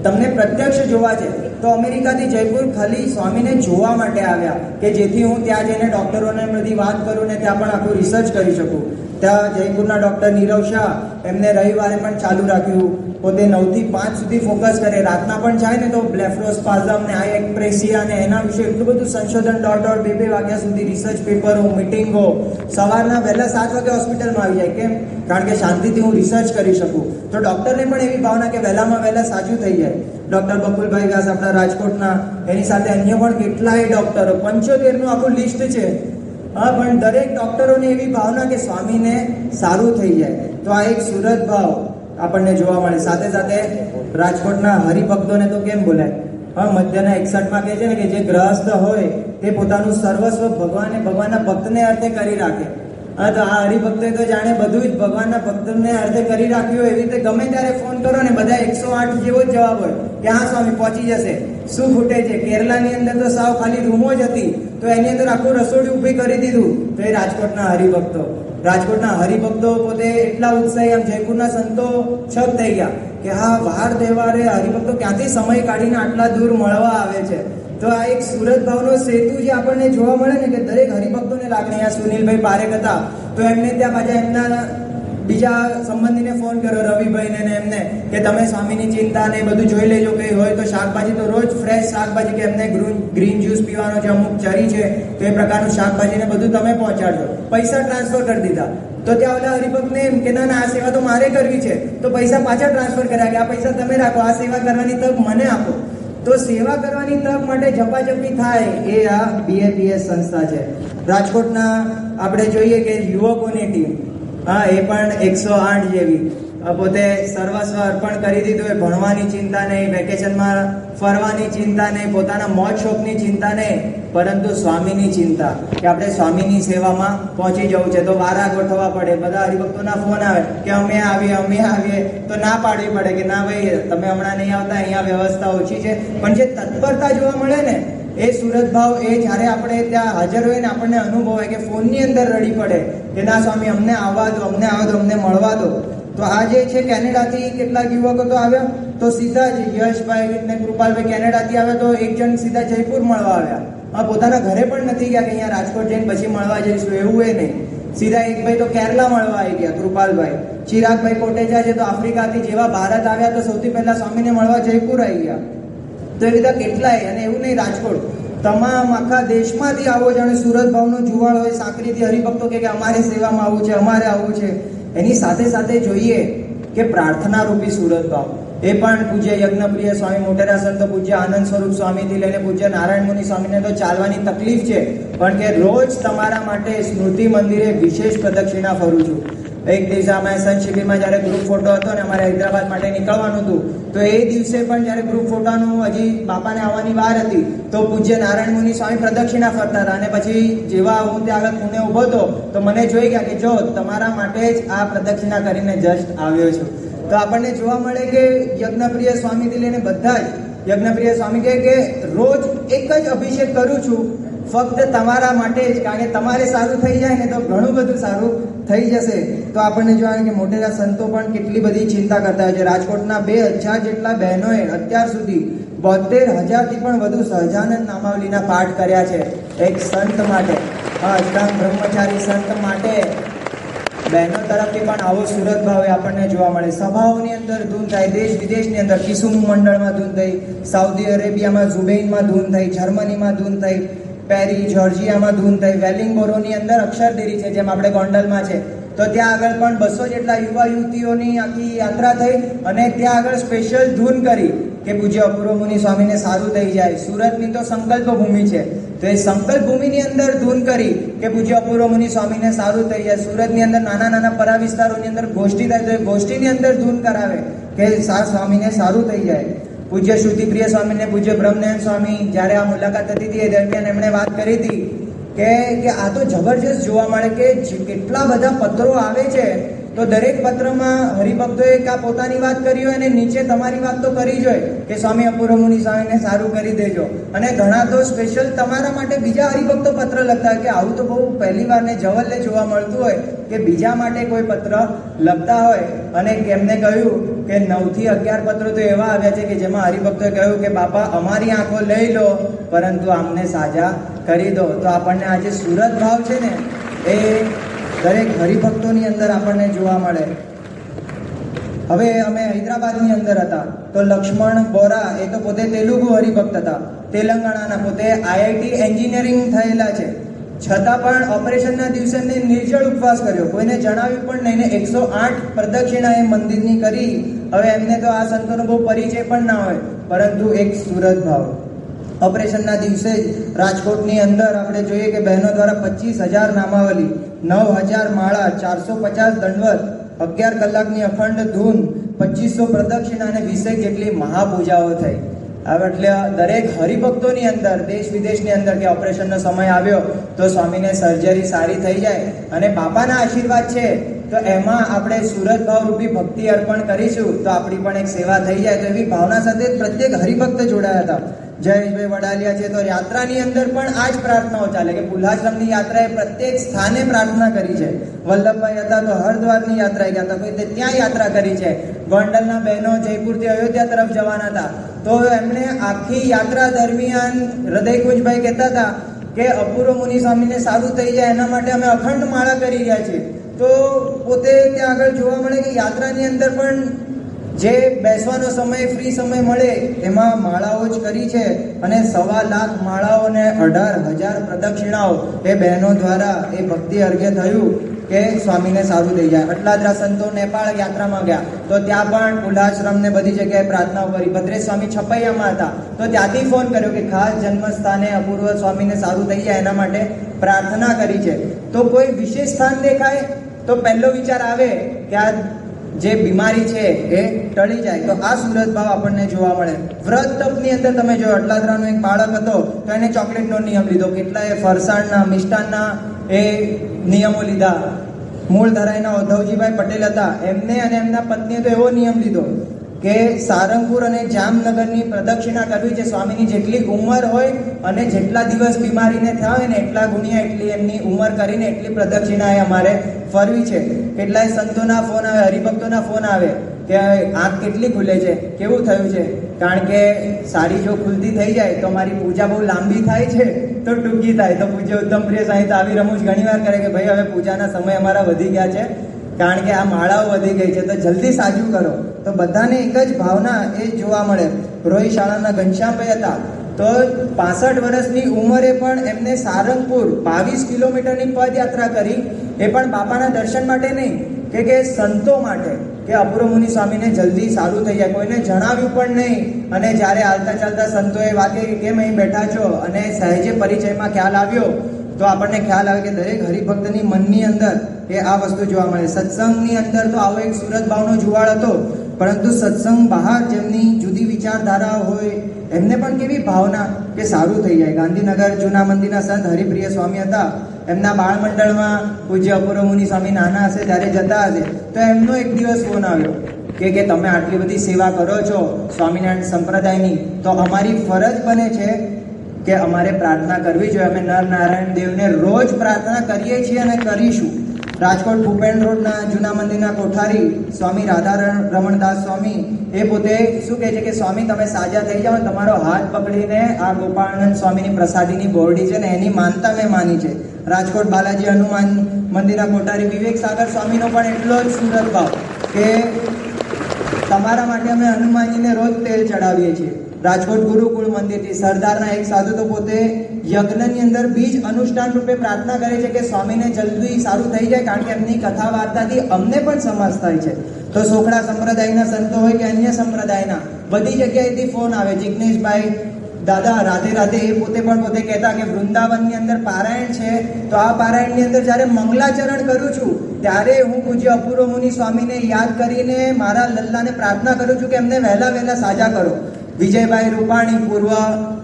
S1: તમને પ્રત્યક્ષ જોવા છે. તો અમેરિકાથી જયપુર ખાલી સ્વામીને જોવા માટે આવ્યા કે જેથી હું ત્યાં જઈને ડૉક્ટરોને બધી વાત કરું ને ત્યાં પણ આખું રિસર્ચ કરી શકું. ત્યાં જયપુરના ડૉક્ટર નીરવ શાહ એમને રવિવારે પણ ચાલુ રાખ્યું. પોતે 9 થી 5 સુધી ફોકસ કરે. રાતના પણ જાય ને તો બ્લેફરોસ્પાઝમ ને આઈ એક્પ્રેસિયા ને એના વિશે એટલું બધું સંશોધન, 1.5-2 વાગ્યા સુધી રિસર્ચ પેપરો, મિટિંગો. સવારના વહેલા 7 વાગે હોસ્પિટલમાં આવી જાય. કેમ? કારણ કે શાંતિથી હું રિસર્ચ કરી શકું. તો ડૉક્ટરને પણ એવી ભાવના કે વહેલામાં વહેલા સાજું થઈ જાય. ડૉક્ટર બકુલભાઈ વ્યાસ આપણા રાજકોટના, એની સાથે અન્ય પણ કેટલાય ડૉક્ટરો, 75નું આખું લિસ્ટ છે. હા, પણ દરેક ડૉક્ટરોની એવી ભાવના કે સ્વામીને સારું થઈ જાય. તો આ એક સુરત ભાવ આપણને જોવા મળે. સાથે સાથે રાજકોટના હરિભક્તોને તો કેમ બોલાય? હા, મધ્યના 61માં કહે છે ને કે જે ગ્રહસ્થ હોય તે પોતાનું સર્વસ્વ ભગવાનના ભક્તને અર્થે કરી રાખે. હા, તો આ હરિભક્તોએ તો જાણે બધું જ ભગવાનના ભક્તને અર્થે કરી રાખ્યું હોય. એવી રીતે ગમે ત્યારે ફોન કરો ને બધા 108 જેવો જ જવાબ હોય કે હા સ્વામી પહોંચી જશે. શું ખૂટે છે? કેરલાની અંદર તો સાવ ખાલી રૂમો જ હતી, તો એની અંદર આખું રસોડું ઊભી કરી દીધું. તો એ રાજકોટના હરિભક્તો પોતે એટલા ઉત્સાહી, આમ જયપુરના સંતો છપ થઈ ગયા કે હા, વાર તહેવારે હરિભક્તો ક્યાંથી સમય કાઢીને આટલા દૂર મળવા આવે છે. તો આ એક સુરત ભાવનો સેતુ જે આપણને જોવા મળે ને કે દરેક હરિભક્તોને લાગણી. આ સુનિલભાઈ પારેખ હતા, તો એમને ત્યાં પાછા એમના બીજા સંબંધીને ફોન કર્યો, રવિભાઈને ને એમને, કે તમે સ્વામીની ચિંતા ને બધું જોઈ લેજો, કઈ હોય તો શાકભાજી તો રોજ ફ્રેશ શાકભાજી, કે એમને ગ્રીન જ્યુસ પીવાનો છે, અમુક ચરી છે, તો એ પ્રકારનું શાકભાજી ને બધું તમે પહોંચાડજો. પૈસા ટ્રાન્સફર કરી દીધા. તો ત્યાં ઓલા હરિભક્તને એમ કે ના આ સેવા તો મારે કરવી છે, તો પૈસા પાછા ટ્રાન્સફર કર્યા કે આ પૈસા તમે રાખો, આ સેવા કરવાની તક મને આપો. તો સેવા કરવાની તક માટે ઝપાઝપી થાય એ આ BAPS સંસ્થા છે. રાજકોટના આપણે જોઈએ કે યુવકોની ટીમ, હા, એ પણ 108 જેવી, પોતે સર્વસ્વ અર્પણ કરી દીધું. એ ભણવાની ચિંતા નહીં, વેકેશનમાં ફરવાની ચિંતા નહીં, પોતાના મોજ શોખની ચિંતા નહીં, પરંતુ સ્વામીની ચિંતા કે આપણે સ્વામીની સેવામાં પહોંચી જવું છે. તો વારા ગોઠવવા પડે, બધા હરિભક્તોના ફોન આવે કે અમે આવીએ, તો ના પાડવી પડે કે ના ભાઈ તમે હમણાં નહીં આવતા, અહીંયા વ્યવસ્થા ઓછી છે. પણ જે તત્પરતા જોવા મળે ને એ સુરત ભાવ, એ જ્યારે આપણે ત્યાં હાજર હોય ને આપણને અનુભવ હોય કે ફોનની અંદર રડી પડે કે ના સ્વામી અમને આવવા દો, અમને મળવા દો. તો આ જે છે કેનેડાથી કેટલાક યુવકો તો આવ્યા, તો સીધા જ યશભાઈ ને કૃપાલભાઈ કેનેડાથી આવ્યા, તો એક જણ સીધા જયપુર મળવા આવ્યા. હા, પોતાના ઘરે પણ નથી ગયા કે અહીંયા રાજકોટ જઈને પછી મળવા જઈશું, એવું એ નહીં. સીધા એક ભાઈ તો કેરલા મળવા આવી ગયા, કૃપાલભાઈ. ચિરાગભાઈ કોટેચા છે તો આફ્રિકાથી જેવા ભારત આવ્યા તો સૌથી પહેલા સ્વામીને મળવા જયપુર આવી ગયા. તો એ રીતે કેટલાય, અને એવું નહીં, રાજકોટ તમામ આખા દેશમાંથી આવો જાણે સુરત ભાવનો જુવાળ હોય, સાંકરીથી હરિભક્તો કે અમારે સેવામાં આવવું છે, અમારે આવવું છે. એની સાથે સાથે જોઈએ કે પ્રાર્થના રૂપી સુરત ભાવ, એ પણ પૂજ્ય યજ્ઞપ્રિય સ્વામી મોટેરા સંતો, પૂજ્ય આનંદ સ્વરૂપ સ્વામીથી લઈને પૂજ્ય નારાયણ મુનિ સ્વામીને તો ચાલવાની તકલીફ છે, પણ કે રોજ તમારા માટે સ્મૃતિ મંદિરે વિશેષ પ્રદક્ષિણા ફરું છું. એક દિવસે અમે સંત શિબિરમાં જ્યારે ગ્રુપ ફોટો હતો ને અમારે હૈદરાબાદ માટે નીકળવાનું હતું, તો એ દિવસે પણ જ્યારે ગ્રુપ ફોટાનું હજી બાપાને આવવાની વાર હતી, તો પૂજ્ય નારાયણ મુનિ સ્વામી પ્રદક્ષિણા ફરતા હતા. અને પછી જેવા હું ત્યાં આગળ પુણે ઉભો હતો તો મને જોઈ ગયા કે જો તમારા માટે જ આ પ્રદક્ષિણા કરીને જસ્ટ આવ્યો છું. તો આપણને જોવા મળે કે યજ્ઞપ્રિય સ્વામીથી લઈને બધા જ યજ્ઞપ્રિય સ્વામી કહે કે રોજ એક જ અભિષેક કરું છું ફક્ત તમારા માટે જ, કારણ કે તમારે સારું થઈ જાય ને તો ઘણું બધું સારું થઈ જશે. તો આપણને જોવાનું કે મોટેરા સંતો પણ કેટલી બધી ચિંતા કરતા હોય છે. રાજકોટના 2000 જેટલા બહેનોએ અત્યાર સુધી 72,000થી પણ વધુ સહજાનંદ નામાવલીના પાઠ કર્યા છે. એક સંત માટે, અષ્ટાંગ બ્રહ્મચારી સંત માટે બહેનો તરફથી પણ આવો સુરત ભાવ આપણને જોવા મળે. સભાઓની અંદર ધૂન થાય, દેશ વિદેશની અંદર કિસુમુ મંડળમાં ધૂન થઈ, સાઉદી અરેબિયામાં ઝુબૈનમાં ધૂન થઈ, જર્મનીમાં ધૂન થઈ, પેરી જોર્જિયામાં ધૂન થઈ, વેલિંગબોરોની અંદર અક્ષરદેરી છે જેમ આપણે ગોંડલમાં છે, તો ત્યાં આગળ પણ 200 જેટલા યુવા યુવતીઓની આખી યાત્રા થઈ અને ત્યાં આગળ સ્પેશિયલ ધૂન કરી કે પૂજ્ય અપૂર્વ મુનિ સ્વામીને સારું થઈ જાય. સુરતની તો સંકલ્પ ભૂમિ છે, તો એ સંકલ્પ ભૂમિની અંદર ધૂન કરી કે પૂજ્ય અપૂર્વ મુનિ સ્વામીને સારું થઈ જાય. સુરતની અંદર નાના નાના પરા વિસ્તારોની અંદર ગોષ્ઠી થાય, તો એ ગોષ્ઠીની અંદર ધૂન કરાવે કે સ્વામીને સારું થઈ જાય. પૂજ્ય શ્રુતિપ્રિય સ્વામીને પૂજ્ય બ્રહ્મનયન સ્વામી જ્યારે આ મુલાકાત હતી હતી એ દરમિયાન એમણે વાત કરી હતી કે આ તો જબરજસ્ત જોવા મળે કે કેટલા બધા પત્રો આવે છે, તો દરેક પત્રમાં હરિભક્તોએ કા પોતાની વાત કરી હોય અને નીચે તમારી વાત તો કરી જ હોય કે સ્વામી અપૂર્વ મુનિ સ્વામીને સારું કરી દેજો. અને ઘણા તો સ્પેશિયલ તમારા માટે બીજા હરિભક્તો પત્ર લખતા હોય કે આવું તો બહુ પહેલી વાર ને જવલ્લે જોવા મળતું હોય કે બીજા માટે કોઈ પત્ર લખતા હોય. અને એમને કહ્યું કે 9 થી 11 પત્રો તો એવા આવ્યા છે કે જેમાં હરિભક્તોએ કહ્યું કે બાપા અમારી આંખો લઈ લો પરંતુ આમને સાજા કરી દો. તો આપણને આજે સુરત ભાવ છે ને એ દરેક હરિભક્તોની અંદર આપણને જોવા મળે. હવે અમે હૈદરાબાદની અંદર હતા તો લક્ષ્મણ બોરા, એ તો પોતે તેલુગુ હરિભક્ત હતા, તેલંગાણાના, પોતે IIT એન્જિનિયરિંગ થયેલા છે, છતાં પણ ઓપરેશનના દિવસે એમને નિર્જળ ઉપવાસ કર્યો, કોઈને જણાવ્યું પણ નહીં ને 108 પ્રદક્ષિણા એ મંદિરની કરી હવે એમને તો આ સંતોનો બહુ પરિચય પણ ના હોય, પરંતુ એક સુરત ભાવ. ઓપરેશનના દિવસે જ રાજકોટની અંદર આપણે જોઈએ કે બહેનો દ્વારા 25,000 નામાવલી, 9,000 માળા, 450 દંડવત, 11 કલાકની અખંડ ધૂન, 2500 પ્રદક્ષિણા અને 20 જેટલી મહાપૂજાઓ થઈ. એટલે દરેક હરિભક્તોની અંદર, દેશ વિદેશની અંદર કે ઓપરેશનનો સમય આવ્યો તો સ્વામીને સર્જરી સારી થઈ જાય અને બાપાના આશીર્વાદ છે તો એમાં આપણે સુરત ભાવ રૂપી ભક્તિ અર્પણ કરીશું તો આપણી પણ એક સેવા થઈ જાય. તો એવી ભાવના સાથે પ્રત્યેક હરિભક્ત જોડાયા હતા. જયેશભાઈ વડાલિયા છે તો યાત્રાની અંદર પણ આ જ પ્રાર્થનાઓ ચાલે કે પુલ્હાશ્રમની યાત્રાએ પ્રત્યેક સ્થાને પ્રાર્થના કરી છે. વલ્લભભાઈ હતા તો હરદ્વારની યાત્રા ગયા હતા, કોઈ ત્યાં યાત્રા કરી છે. ગોંડલના બહેનો જયપુરથી અયોધ્યા તરફ જવાના હતા તો એમણે આખી યાત્રા દરમિયાન હૃદયકુંજભાઈ કહેતા હતા કે અપૂર્વ મુનિ સ્વામીને સારું થઈ જાય એના માટે અમે અખંડ માળા કરી રહ્યા છીએ. તો પોતે ત્યાં આગળ જોવા મળે કે યાત્રાની અંદર પણ જે બેસવાનો સમય, ફ્રી સમય મળે એમાં માળાઓ જ કરી છે અને 1.25 લાખ માળાઓ અને 18,000 પ્રદક્ષિણાઓ એ બહેનો દ્વારા એ ભક્તિ અર્ઘ્ય થયું કે સ્વામીને સારું થઈ જાય. અટલાદરા સંતો નેપાળ યાત્રામાં ગયા તો ત્યાં પણ પુલ્હાશ્રમને બધી જગ્યાએ પ્રાર્થનાઓ કરી. ભદ્રેશ સ્વામી છપૈયામાં હતા તો ત્યાંથી ફોન કર્યો કે ખાસ જન્મસ્થાને અપૂર્વ સ્વામીને સારું થઈ જાય એના માટે પ્રાર્થના કરી છે. તો કોઈ વિશેષ સ્થાન દેખાય તો પહેલો વિચાર આવે કે આ જે બીમારી છે એ ટળી જાય. તો આ સુરત ભાવ આપણને જોવા મળે. વ્રત તપની અંદર તમે જો અટલાદરાનો એક બાળક હતો તો એને ચોકલેટનો નિયમ લીધો, કેટલાય ફરસાણના, મિષ્ટાનના એ નિયમો લીધા. મૂળધરાઈના ઉદ્ધવજીભાઈ પટેલ હતા, એમને અને એમના પત્નીએ તો એવો નિયમ લીધો કે સારંગપુર અને જામનગરની પ્રદક્ષિણા કરવી છે. સ્વામીની જેટલી ઉંમર હોય અને જેટલા દિવસ બીમારીને થયા હોય ને એટલા ગુણ્યા એટલી એમની ઉંમર કરીને એટલી પ્રદક્ષિણા એ અમારે ફરવી છે. કેટલાય સંતોના ફોન આવે, હરિભક્તોના ફોન આવે કે આંખ કેટલી ખુલે છે, કેવું થયું છે, કારણ કે સારી જો ખુલતી થઈ જાય તો મારી પૂજા બહુ લાંબી થાય છે તો ટૂંકી થાય. તો પૂજ્ય ઉત્તમપ્રિય સાહિત્ય આવી રમૂજ ઘણીવાર કરે કે ભાઈ હવે પૂજાના સમય અમારા વધી ગયા છે કારણ કે આ માળાઓ વધી ગઈ છે તો જલ્દી સાજું કરો. તો બધાને એક જ ભાવના એ જોવા મળે. રોહી શાળાના ઘનશ્યામભાઈ હતા તો 65 વર્ષની ઉંમરે પણ એમને સારંગપુર 22 કિલોમીટરની પદયાત્રા કરી, એ પણ બાપાના દર્શન માટે નહીં કે સંતો માટે કે અપૂર્વ મુનિ સ્વામીને જલ્દી સારું થઈ જાય. કોઈને જણાવ્યું પણ નહીં અને જ્યારે હાલતા ચાલતા સંતોએ વાતે કે કેમ અહીં બેઠા છો અને સહેજે પરિચયમાં ખ્યાલ આવ્યો તો આપણને ખ્યાલ આવે કે દરેક હરિભક્તની મનની અંદર એ આ વસ્તુ જોવા મળે. સત્સંગની અંદર તો આવો એક સુરત ભાવનો જુવાળ હતો, પરંતુ સત્સંગ બહાર જેમની જુદી વિચારધારા હોય એમને પણ કેવી ભાવના કે સારું થઈ જાય. ગાંધીનગર જૂના મંદિરના સંત હરિપ્રિય સ્વામી હતા, એમના બાળ મંડળમાં પૂજ્ય અપૂર્વ મુનિ સ્વામી નાના હશે ત્યારે જતા હશે તો એમનો એક દિવસ ફોન આવ્યો કે તમે આટલી બધી સેવા કરો છો સ્વામિનારાયણ સંપ્રદાયની, તો અમારી ફરજ બને છે કે અમારે પ્રાર્થના કરવી જોઈએ. અમે નર નારાયણ દેવને રોજ પ્રાર્થના કરીએ છીએ અને કરીશું. રાજકોટ ભૂપેન્દ્ર રોડના જૂના મંદિરના કોઠારી સ્વામી રાધા રમણદાસ સ્વામી એ પોતે શું કહે છે કે સ્વામી તમે સાજા થઈ જાઓ, તમારો હાથ પકડીને આ ગોપાળાનંદ સ્વામીની પ્રસાદીની બોરડી છે ને એની માનતા મેં માની છે. રાજકોટ બાલાજી હનુમાન મંદિરના કોઠારી વિવેક સાગર સ્વામીનો પણ એટલો જ સુંદર ભાવ કે તમારા માટે અમે હનુમાનજીને રોજ તેલ ચડાવીએ છીએ. રાજકોટ ગુરુકુળ મંદિરથી સરદારના એક સાધુ તો પોતે યજ્ઞની અંદર બીજ અનુષ્ઠાન રૂપે પ્રાર્થના કરે છે કે સ્વામીને જલ્દી સારું થઈ જાય, કારણ કે એમની કથા વાર્તાથી અમને પણ સમજ થાય છે. તો સોખડા સંપ્રદાયના સંતો હોય કે અન્ય સંપ્રદાયના બધી જગ્યાએથી ફોન આવે. જિજ્ઞેશભાઈ દાદા રાધે રાધે એ પોતે કહેતા કે વૃંદાવનની અંદર પારાયણ છે તો આ પારાયણની અંદર જ્યારે મંગલાચરણ કરું છું ત્યારે હું પૂજ્ય અપૂર્વ મુનિ સ્વામીને યાદ કરીને મારા લલ્લાને પ્રાર્થના કરું છું કે એમને વહેલા સાજા કરો. વિજયભાઈ રૂપાણી પૂર્વ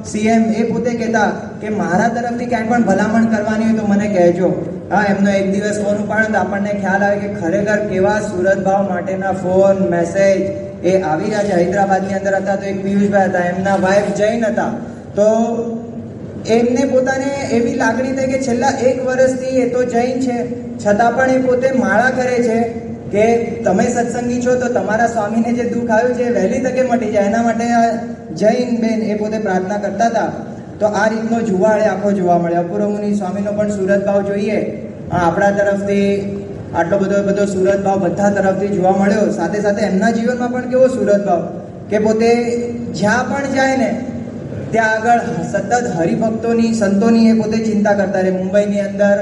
S1: સીએમ એ પોતે કહેતા કે મારા તરફથી ક્યાંય પણ ભલામણ કરવાની હોય તો મને કહેજો. હા, એમનો એક દિવસ ફોન ઉપાડ્યો તો આપણને ખ્યાલ આવે કે ખરેખર કેવા સુરત ભાવ માટેના ફોન મેસેજ એ આવી રહ્યા છે. હૈદરાબાદની અંદર હતા તો એક પિયુષભાઈ હતા, એમના વાઇફ જૈન હતા, તો એમને પોતાને એવી લાગણી થઈ કે છેલ્લા 1 વર્ષથી એ તો જૈન છે છતાં પણ એ પોતે માળા કરે છે કે તમે સત્સંગી છો તો તમારા સ્વામીને જે દુઃખ આવ્યું છે વહેલી તકે મટી જાય, એના માટે જૈન બેન એ પોતે પ્રાર્થના કરતા હતા. તો આ રીતનો જુવાળ એ આખો જોવા મળે. અપૂર્વ મુનિ સ્વામીનો પણ સુરત ભાવ જોઈએ. આપણા તરફથી આટલો બધો સુરત ભાવ બધા તરફથી જોવા મળ્યો. સાથે સાથે એમના જીવનમાં પણ કેવો સુરત ભાવ કે પોતે જ્યાં પણ જાય ને ત્યાં આગળ સતત હરિભક્તોની સંતોની એ પોતે ચિંતા કરતા રહે. મુંબઈની અંદર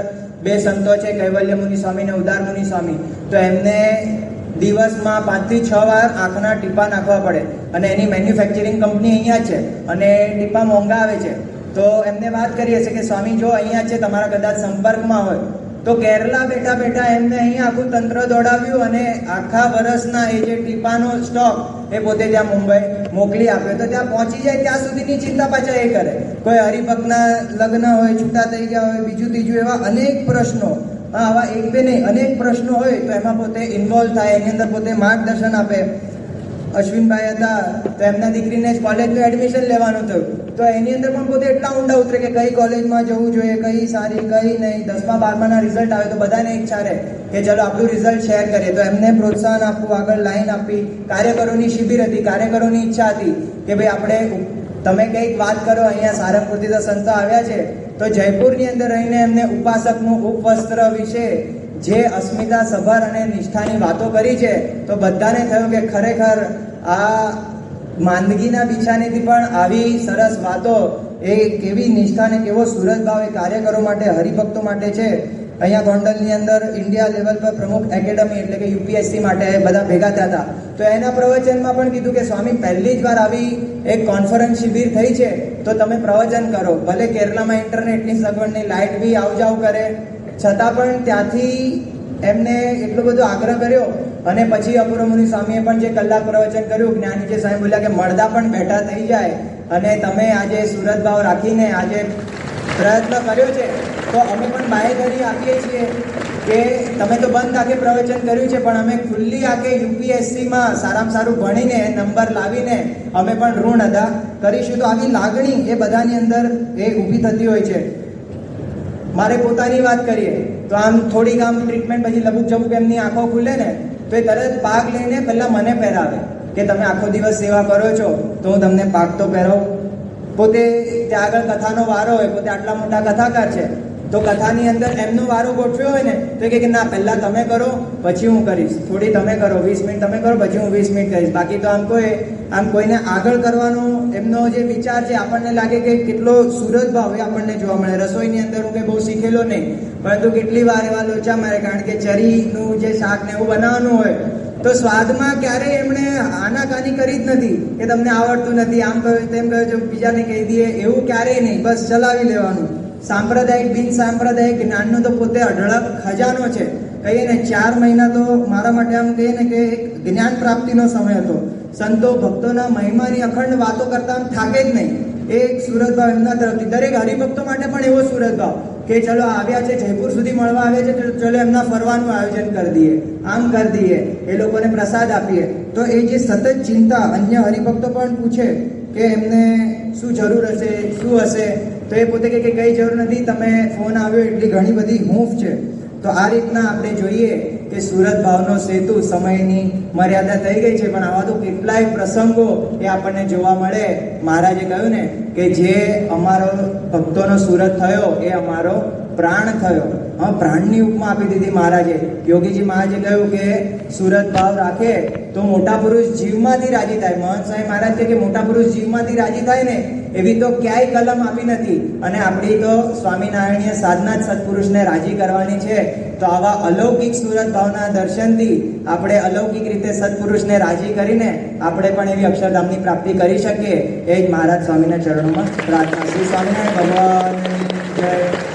S1: 2 સંતો છે, કૈવલ્ય મુનિ સ્વામી અને ઉદાર મુનિ સ્વામી, તો એમને દિવસમાં 5 થી 6 વાર આંખના ટીપા નાખવા પડે, અને એની મેન્યુફેક્ચરિંગ કંપની અહીંયા છે અને ટીપા મોંઘા આવે છે. તો એમને વાત કરીએ છીએ કે સ્વામી જો અહીંયા છે, તમારા કદાચ સંપર્કમાં હોય તો કેરલા બેઠા બેઠા એમને અહીંયા આખું તંત્ર દોડાવ્યું અને આખા વર્ષના એ જે ટીપાનો સ્ટોક એ પોતે ત્યાં મુંબઈ મોકલી આપ્યો. તો ત્યાં પહોંચી જાય ત્યાં સુધીની ચિંતા પાછા એ કરે. કોઈ હરિભક્તના લગ્ન હોય, છૂટા થઈ ગયા હોય, બીજું ત્રીજું, એવા અનેક પ્રશ્નો, આવા એક બે નહીં અનેક પ્રશ્નો હોય તો એમાં પોતે ઇન્વોલ્વ થાય, એની અંદર પોતે માર્ગદર્શન આપે. અશ્વિનભાઈ હતા તો એમના દીકરીને જ કોલેજનું એડમિશન લેવાનું થયું, તો એની અંદર પણ પોતે એટલા ઊંડા ઉતરે કે કઈ કોલેજમાં જવું જોઈએ, કઈ સારી કઈ નહીં. 10મા 12માના રિઝલ્ટ આવે તો બધાને ઈચ્છા રહે કે ચલો આપણું રિઝલ્ટ શેર કરીએ, તો એમને પ્રોત્સાહન આપવું, આગળ લાઈન આપી. કાર્યકરોની શિબિર હતી, કાર્યકરોની ઈચ્છા હતી કે ભાઈ આપણે તમે કંઈક વાત કરો, અહીંયા સારંગપુરથી તો સંતો આવ્યા છે, તો જયપુરની અંદર રહીને એમને ઉપાસકનું ઉપવસ્ત્ર વિશે જે અસ્મિતા સભર અને નિષ્ઠાની વાતો કરી છે, તો બધાને થયું કે ખરેખર આ માંદગીના બિછાનેથી પણ આવી સરસ વાતો, એ કેવી નિષ્ઠા ને કેવો સુરત ભાવ એ કાર્યકરો માટે, હરિભક્તો માટે છે. અહીંયા ગોંડલની અંદર ઇન્ડિયા લેવલ પર પ્રમુખ એકેડમી એટલે કે યુપીએસસી માટે બધા ભેગા થયા હતા. તો એના પ્રવચનમાં પણ કીધું કે સ્વામી પહેલી જ વાર આવી એક કોન્ફરન્સ શિબિર થઈ છે, તો તમે પ્રવચન કરો. ભલે કેરલામાં ઇન્ટરનેટની સગવડની લાઇટ બી આવજાવ કરે, છતાં પણ ત્યાંથી એમને એટલો બધો આગ્રહ કર્યો. અને પછી અપુરમુનિ સ્વામીએ પણ જે કલાક પ્રવચન કર્યું, જ્ઞાનીજી સ્વામી બોલ્યા કે મળદા પણ બેઠા થઈ જાય અને તમે આજે સુરત ભાવ રાખીને આજે પ્રયત્ન કર્યો છે, તો અમે પણ બાહેધરી આપીએ છીએ કે તમે તો બંધ આંખે પ્રવચન કર્યું છે, પણ અમે ખુલ્લી આંખે યુપીએસસીમાં સારામાં સારું ભણીને નંબર લાવીને અમે પણ ઋણ અદા કરીશું. તો આવી લાગણી એ બધાની અંદર એ ઊભી થતી હોય છે. મારે પોતાની વાત કરીએ તો આમ થોડીક આમ ટ્રીટમેન્ટ પછી લબુક જબુક એમની આંખો ખુલે ને તો એ તરત પાક લઈને પહેલાં મને પહેરાવે કે તમે આખો દિવસ સેવા કરો છો તો હું તમને પાક તો પહેરાવું. પોતે ત્યાં આગળ કથાનો વારો હોય, પોતે આટલા મોટા કથાકાર છે, તો કથાની અંદર એમનો વારો ગોઠવ્યો હોય ને તો કે ના પહેલાં તમે કરો પછી હું કરીશ, થોડી તમે કરો, 20 મિનિટ તમે કરો પછી હું 20 મિનિટ કરીશ. બાકી તો આમ કોઈને આગળ કરવાનો એમનો જે વિચાર છે, આપણને લાગે કે કેટલો સુરત ભાવ એ આપણને જોવા મળે. રસોઈની અંદર હું કંઈ બહુ શીખેલો નહીં, પરંતુ કેટલી વાર એવા લોચા મારે, કારણ કે ચરીનું જે શાક ને એવું બનાવવાનું હોય તો સ્વાદમાં ક્યારેય એમણે આનાકાની કરી જ નથી કે તમને આવડતું નથી, આમ કહ્યું તેમ કહ્યું, જો બીજાને કહી દઈએ એવું ક્યારેય નહીં, બસ ચલાવી લેવાનું. સાંપ્રદાયિક બિન સાંપ્રદાયિક જ્ઞાનનો તો પોતે અઢળક ખજાનો છે. કહીએ ને 4 મહિના તો મારા માટે આમ કહીએ ને કે એક જ્ઞાન પ્રાપ્તિનો સમય હતો. સંતો ભક્તોના મહિમાની અખંડ વાતો કરતા આમ થાકે જ નહીં. એક સુરત ભાવ એમના તરફથી, દરેક હરિભક્તો માટે પણ એવો સુરત ભાવ કે ચલો આવ્યા છે, જયપુર સુધી મળવા આવ્યા છે, ચલો એમના ફરવાનું આયોજન કરી દઈએ, આમ કરી દઈએ, એ લોકોને પ્રસાદ આપીએ. તો એ જે સતત ચિંતા, અન્ય હરિભક્તો પણ પૂછે કે એમને શું જરૂર હશે, શું હશે, તો એ પોતે કે કંઈ જરૂર નથી, તમે ફોન આવ્યો એટલી ઘણી બધી હૂંફ છે. તો આ રીતના આપણે જોઈએ કે સુરત ભાવનો સેતુ સમયની મર્યાદા થઈ ગઈ છે, પણ આવા તો કેટલાય પ્રસંગો એ આપણને જોવા મળે. મહારાજે કહ્યું ને કે જે અમારો ભક્તોનો સુરત થયો એ અમારો પ્રાણ થયો. હા, પ્રાણની ઉપમા આપી દીધી મહારાજે. યોગીજી મહારાજે કહ્યું કે સુરત ભાવ રાખે તો મોટા પુરુષ જીવમાંથી રાજી થાય. મહંત સ્વામી મહારાજ કે મોટા પુરુષ જીવમાંથી રાજી થાય ને એવી તો ક્યાંય કલમ આપી નથી. અને આપણી તો સ્વામિનારાયણીય સાધના જ સત્પુરુષને રાજી કરવાની છે. તો આવા અલૌકિક સુરત ભાવના દર્શનથી આપણે અલૌકિક રીતે સત્પુરુષને રાજી કરીને આપણે પણ એવી અક્ષરધામની પ્રાપ્તિ કરી શકીએ. એ જ મહારાજ સ્વામીના ચરણોમાં પ્રાર્થના. શ્રી સ્વામિનારાયણ ભગવાન જય.